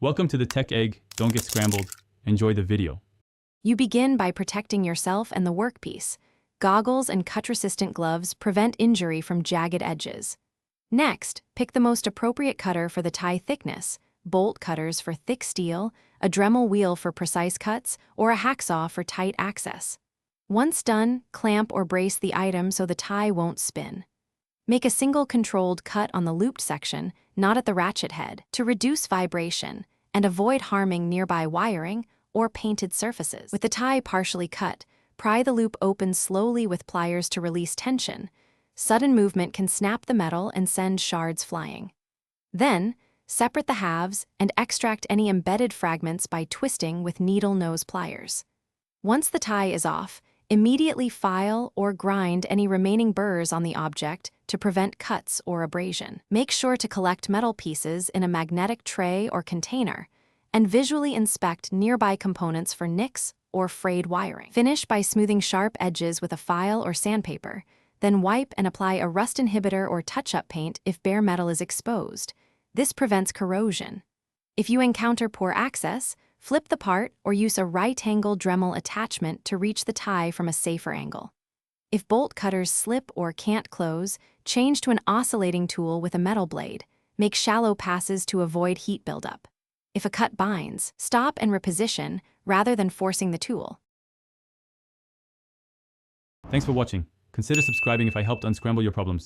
Welcome to the Tech Egg. Don't get scrambled. Enjoy the video. You begin by protecting yourself and the workpiece. Goggles and cut-resistant gloves prevent injury from jagged edges. Next, pick the most appropriate cutter for the tie thickness: bolt cutters for thick steel, a Dremel wheel for precise cuts, or a hacksaw for tight access. Once done, clamp or brace the item so the tie won't spin. Make a single controlled cut on the looped section, not at the ratchet head, to reduce vibration and avoid harming nearby wiring or painted surfaces. With the tie partially cut, pry the loop open slowly with pliers to release tension. Sudden movement can snap the metal and send shards flying. Then, separate the halves and extract any embedded fragments by twisting with needle nose pliers. Once the tie is off, immediately file or grind any remaining burrs on the object to prevent cuts or abrasion. Make sure to collect metal pieces in a magnetic tray or container, and visually inspect nearby components for nicks or frayed wiring. Finish by smoothing sharp edges with a file or sandpaper, then wipe and apply a rust inhibitor or touch-up paint if bare metal is exposed. This prevents corrosion. If you encounter poor access, flip the part or use a right-angle Dremel attachment to reach the tie from a safer angle. If bolt cutters slip or can't close, change to an oscillating tool with a metal blade. Make shallow passes to avoid heat buildup. If a cut binds, stop and reposition rather than forcing the tool. Thanks for watching. Consider subscribing if I helped unscramble your problems.